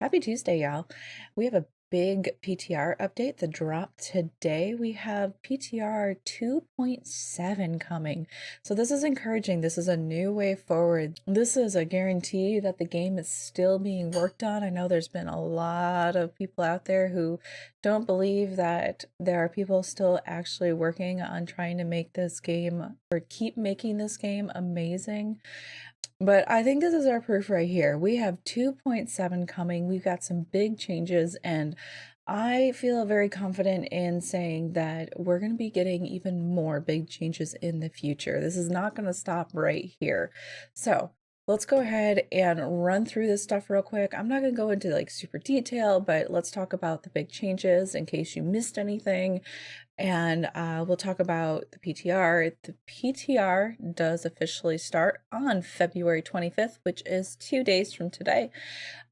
Happy Tuesday, y'all. We have a big PTR update that dropped today. We have PTR 2.7 coming. So this is encouraging. This is a new way forward. This is a guarantee that the game is still being worked on. I know there's been a lot of people out there who don't believe that there are people still actually working on trying to make this game or keep making this game amazing. But I think this is our proof right here. We have 2.7 coming. We've got some big changes, and I feel very confident in saying that we're going to be getting even more big changes in the future. This is not going to stop right here. So let's go ahead and run through this stuff real quick. I'm not going to go into like super detail, but let's talk about the big changes in case you missed anything. And we'll talk about the PTR. The PTR does officially start on February 25th, which is 2 days from today.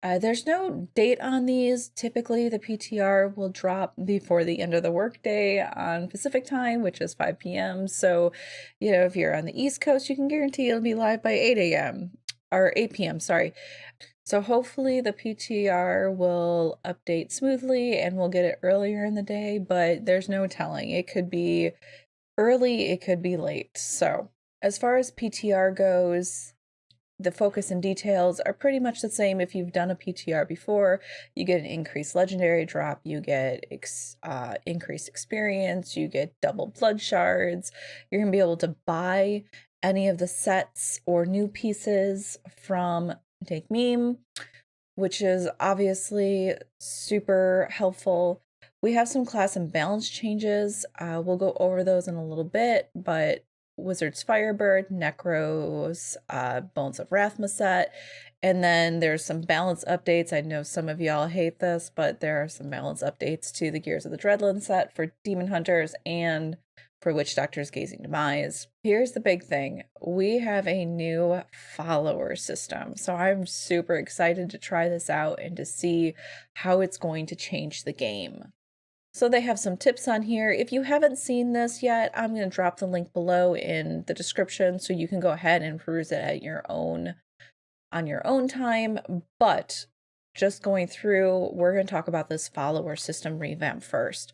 There's no date on these. Typically, the PTR will drop before the end of the workday on Pacific time, which is 5 p.m. So, if you're on the East Coast, you can guarantee it'll be live by 8 a.m. or 8 p.m. Sorry. So hopefully the PTR will update smoothly and we'll get it earlier in the day, but there's no telling. It could be early, it could be late. So as far as PTR goes, the focus and details are pretty much the same. If you've done a PTR before, you get an increased legendary drop, you get increased experience, you get double blood shards. You're going to be able to buy any of the sets or new pieces from Take Meme, which is obviously super helpful. We have some class and balance changes. We'll go over those in a little bit, but Wizard's Firebird, Necro's Bones of Rathma set, and then there's some balance updates. I know some of y'all hate this, but there are some balance updates to the Gears of the Dreadland set for Demon Hunters and for Witch Doctor's Gazing Demise. Here's the big thing. We have a new follower system. So I'm super excited to try this out and to see how it's going to change the game. So they have some tips on here. If you haven't seen this yet, I'm going to drop the link below in the description so you can go ahead and peruse it at on your own time. But just going through, we're going to talk about this follower system revamp first.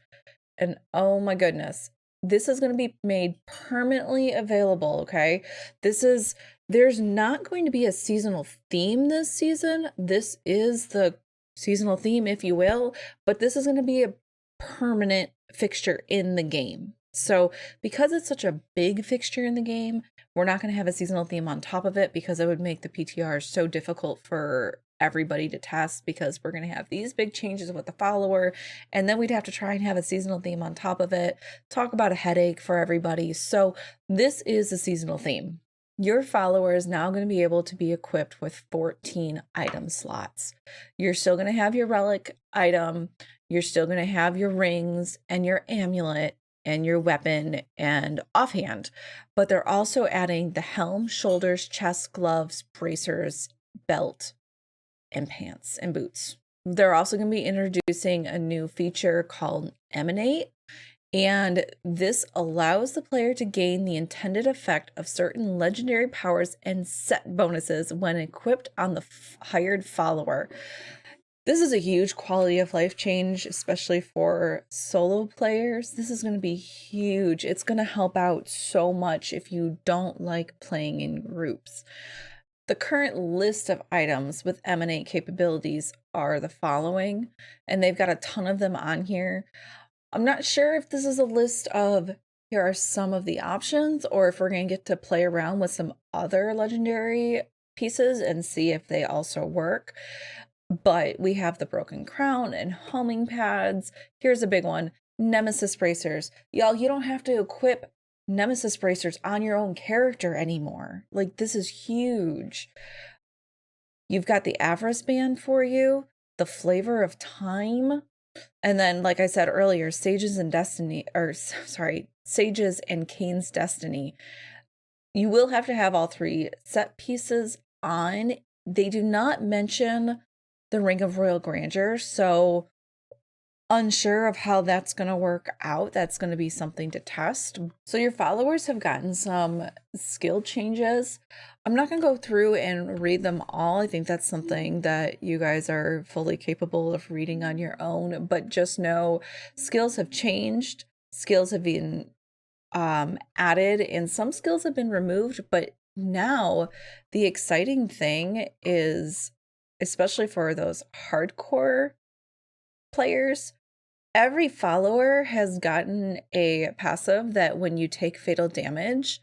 And oh my goodness, this is going to be made permanently available, okay? There's not going to be a seasonal theme this season. This is the seasonal theme, if you will, but this is going to be a permanent fixture in the game. So because it's such a big fixture in the game, we're not going to have a seasonal theme on top of it because it would make the PTR so difficult for everybody to test, because we're going to have these big changes with the follower, and then we'd have to try and have a seasonal theme on top of it. Talk about a headache for everybody. So this is a seasonal theme. Your follower is now going to be able to be equipped with 14 item slots. You're still going to have your relic item. You're still going to have your rings and your amulet and your weapon and offhand, but they're also adding the helm, shoulders, chest, gloves, bracers, belt, and pants and boots. They're also going to be introducing a new feature called Emanate, and this allows the player to gain the intended effect of certain legendary powers and set bonuses when equipped on the hired follower. This is a huge quality of life change, especially for solo players. This is going to be huge. It's going to help out so much if you don't like playing in groups. The current list of items with Emanate capabilities are the following, and they've got a ton of them on here. I'm not sure if this is a list of here are some of the options, or if we're going to get to play around with some other legendary pieces and see if they also work. But we have the Broken Crown and homing pads. Here's a big one, Nemesis bracers. Y'all, you don't have to equip Nemesis bracers on your own character anymore. Like, this is huge. You've got the Avarice band for you, the Flavor of Time, and then, like I said earlier, Sages and Kane's Destiny. You will have to have all three set pieces on. They do not mention the Ring of Royal Grandeur, so unsure of how that's going to work out. That's going to be something to test. So your followers have gotten some skill changes. I'm not going to go through and read them all. I think that's something that you guys are fully capable of reading on your own, but just know skills have changed. Skills have been added and some skills have been removed. But now the exciting thing is, especially for those hardcore players, every follower has gotten a passive that when you take fatal damage,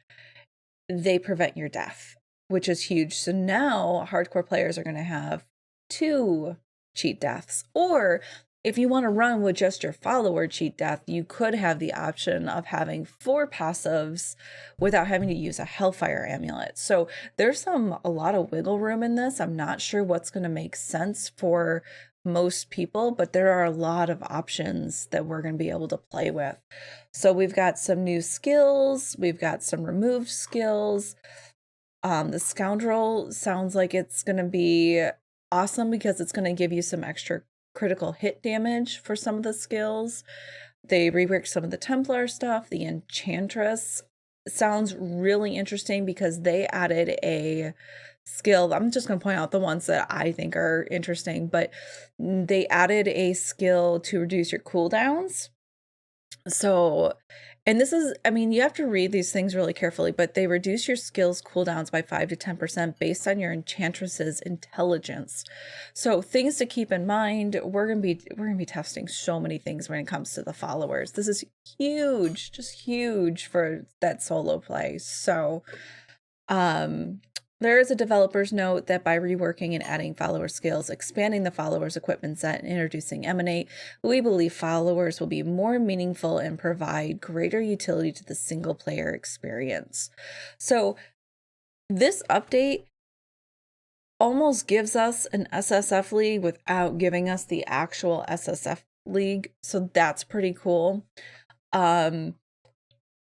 they prevent your death, which is huge. So now hardcore players are going to have 2 cheat deaths. Or if you want to run with just your follower cheat death, you could have the option of having 4 passives without having to use a Hellfire amulet. So there's a lot of wiggle room in this. I'm not sure what's going to make sense for most people, but there are a lot of options that we're going to be able to play with. So we've got some new skills, we've got some removed skills. The Scoundrel sounds like it's going to be awesome because it's going to give you some extra critical hit damage for some of the skills. They reworked some of the Templar stuff. The Enchantress sounds really interesting because they added a skill. I'm just going to point out the ones that I think are interesting, but they added a skill to reduce your cooldowns. So, and this is, I mean, you have to read these things really carefully, but they reduce your skills cooldowns by 5 to 10% based on your Enchantress's intelligence. So things to keep in mind, we're going to be testing so many things when it comes to the followers. This is huge, just huge for that solo play. So, there is a developer's note that by reworking and adding follower skills, expanding the followers equipment set, and introducing Emanate, we believe followers will be more meaningful and provide greater utility to the single player experience. So this update almost gives us an SSF league without giving us the actual SSF league. So that's pretty cool.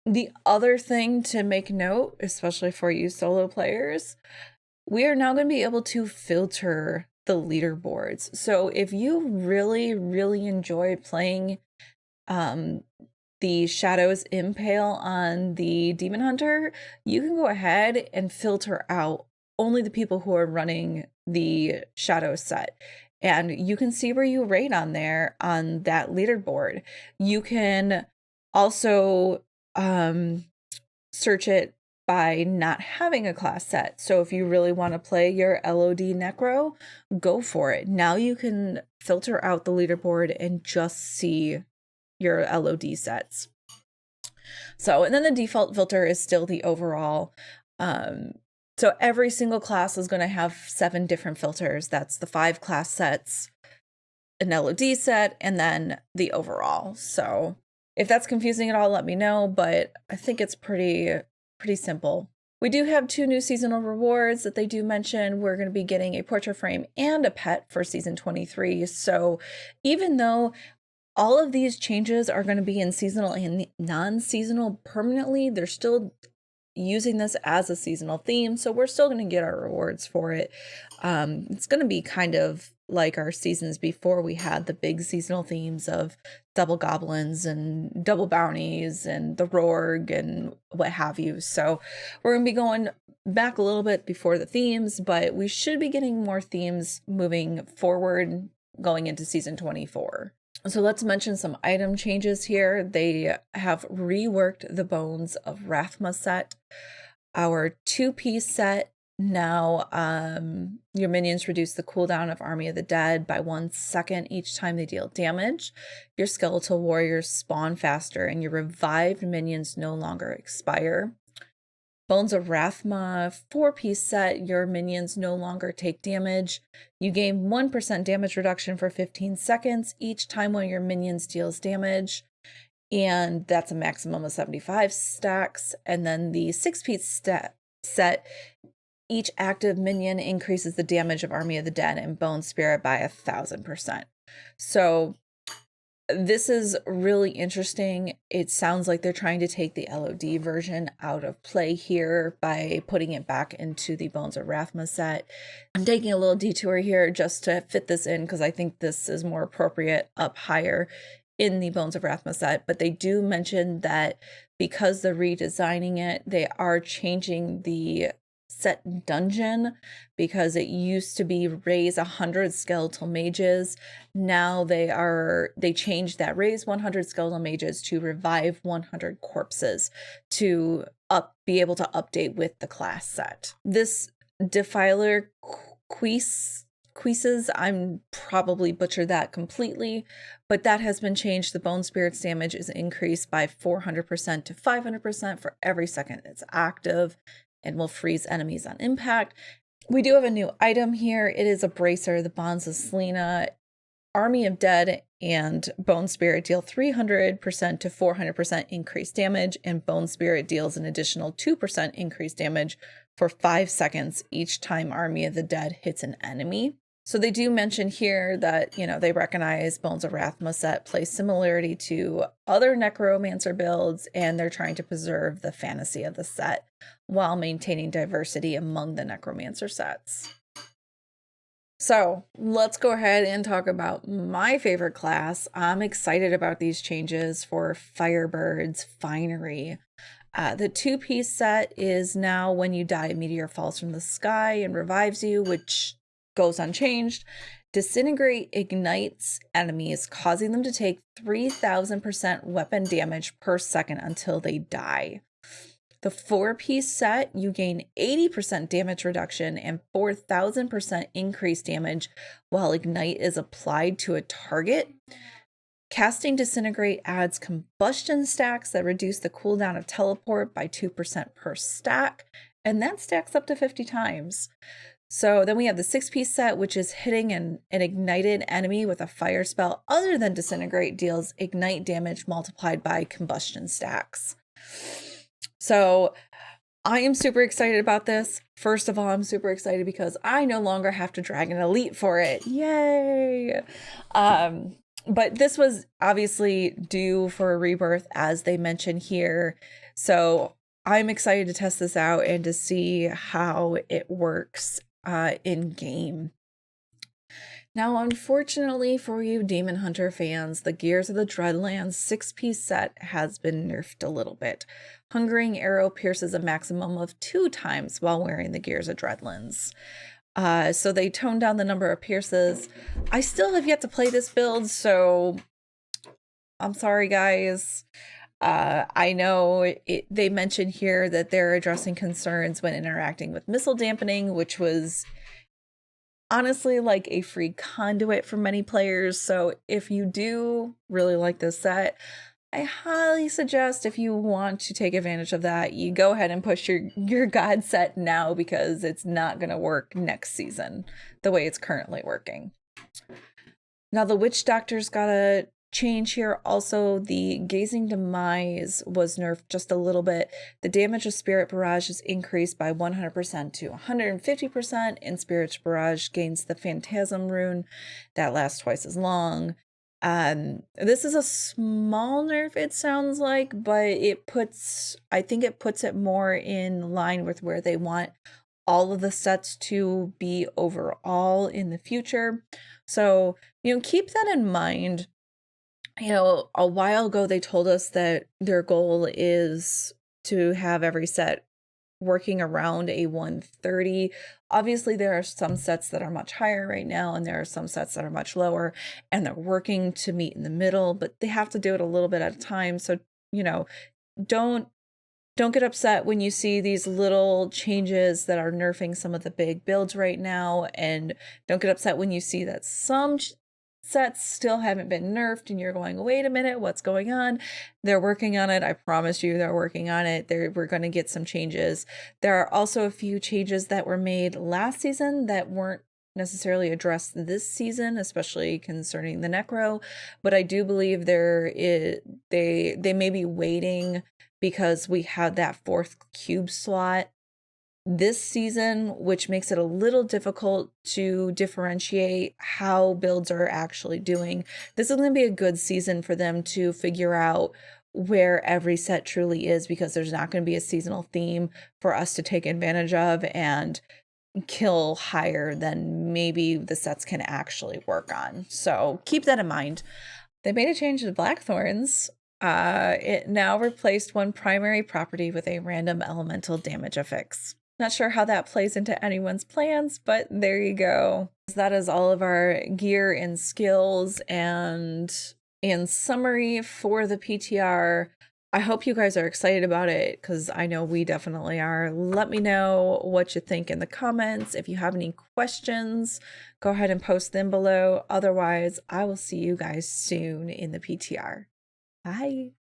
The other thing to make note, especially for you solo players, we are now going to be able to filter the leaderboards. So if you really, really enjoy playing the Shadows Impale on the Demon Hunter, you can go ahead and filter out only the people who are running the Shadow set. And you can see where you rate on there on that leaderboard. You can also search it by not having a class set. So if you really want to play your LOD Necro, go for it. Now you can filter out the leaderboard and just see your LOD sets. So, and then the default filter is still the overall. So every single class is going to have 7 different filters. That's the 5 class sets, an LOD set, and then the overall. So if that's confusing at all, let me know, but I think it's pretty simple. We do have 2 new seasonal rewards that they do mention. We're going to be getting a portrait frame and a pet for season 23. So even though all of these changes are going to be in seasonal and non-seasonal permanently, they're still using this as a seasonal theme. So we're still going to get our rewards for it. It's going to be kind of like our seasons before we had the big seasonal themes of double goblins and double bounties and the Rourg and what have you. So we're going to be going back a little bit before the themes, but we should be getting more themes moving forward going into season 24. So let's mention some item changes here. They have reworked the Bones of Rathma set. Our 2-piece set, now your minions reduce the cooldown of Army of the Dead by 1 second each time they deal damage. Your skeletal warriors spawn faster and your revived minions no longer expire. Bones of Rathma 4-piece set, your minions no longer take damage. You gain 1% damage reduction for 15 seconds each time one of your minions deals damage. And that's a maximum of 75 stacks. And then the 6-piece set, each active minion increases the damage of Army of the Dead and Bone Spirit by 1,000%. So This is really interesting. It sounds like they're trying to take the LOD version out of play here by putting it back into the Bones of Rathma set. I'm taking a little detour here just to fit this in because I think this is more appropriate up higher in the Bones of Rathma set. But they do mention that because they're redesigning it, they are changing the set dungeon, because it used to be raise 100 skeletal mages. Now they changed that raise 100 skeletal mages to revive 100 corpses to be able to update with the class set. This Defiler Quises, I'm probably butchered that completely, but that has been changed. The Bone Spirit's damage is increased by 400% to 500% for every second it's active, and will freeze enemies on impact. We do have a new item here. It is a bracer, the Bonds of Selena. Army of Dead and Bone Spirit deal 300% to 400% increased damage, and Bone Spirit deals an additional 2% increased damage for 5 seconds each time Army of the Dead hits an enemy. So they do mention here that, they recognize Bones of Rathma set plays similarity to other Necromancer builds, and they're trying to preserve the fantasy of the set while maintaining diversity among the Necromancer sets. So let's go ahead and talk about my favorite class. I'm excited about these changes for Firebird's Finery. The 2-piece set is now when you die, a meteor falls from the sky and revives you, which goes unchanged. Disintegrate ignites enemies, causing them to take 3,000% weapon damage per second until they die. The 4-piece set, you gain 80% damage reduction and 4,000% increased damage while ignite is applied to a target. Casting Disintegrate adds combustion stacks that reduce the cooldown of teleport by 2% per stack, and that stacks up to 50 times. So then we have the 6-piece set, which is hitting an ignited enemy with a fire spell other than Disintegrate deals ignite damage multiplied by combustion stacks. So I am super excited about this. First of all, I'm super excited because I no longer have to drag an elite for it. Yay! But this was obviously due for a rebirth, as they mention here. So I'm excited to test this out and to see how it works in game. Now, unfortunately for you Demon Hunter fans, the Gears of the Dreadlands 6-piece set has been nerfed a little bit. Hungering Arrow pierces a maximum of 2 times while wearing the Gears of Dreadlands. So they toned down the number of pierces. I still have yet to play this build, so I'm sorry, guys. I know they mention here that they're addressing concerns when interacting with missile dampening, which was honestly like a free conduit for many players. So if you do really like this set, I highly suggest, if you want to take advantage of that, you go ahead and push your God set now, because it's not going to work next season the way it's currently working. Now, the Witch Doctor's got a change here. Also, the Gazing Demise was nerfed just a little bit. The damage of Spirit Barrage is increased by 100% to 150%, and Spirit Barrage gains the Phantasm rune that lasts twice as long. This is a small nerf, it sounds like, but I think it puts it more in line with where they want all of the sets to be overall in the future. So, keep that in mind. A while ago, they told us that their goal is to have every set working around a 130. Obviously, there are some sets that are much higher right now, and there are some sets that are much lower, and they're working to meet in the middle, but they have to do it a little bit at a time. So, don't get upset when you see these little changes that are nerfing some of the big builds right now, and don't get upset when you see that some sets still haven't been nerfed and you're going, wait a minute, what's going on? They're working on it. I promise you they're working on it. We're going to get some changes. There are also a few changes that were made last season that weren't necessarily addressed this season, especially concerning the Necro, but I do believe they may be waiting because we had that 4th cube slot this season, which makes it a little difficult to differentiate how builds are actually doing. This is going to be a good season for them to figure out where every set truly is, because there's not going to be a seasonal theme for us to take advantage of and kill higher than maybe the sets can actually work on. So keep that in mind. They made a change to Blackthorns. It now replaced one primary property with a random elemental damage affix. Not sure how that plays into anyone's plans, but there you go. That is all of our gear and skills and in summary for the PTR. I hope you guys are excited about it, because I know we definitely are. Let me know what you think in the comments. If you have any questions, go ahead and post them below. Otherwise, I will see you guys soon in the PTR. Bye.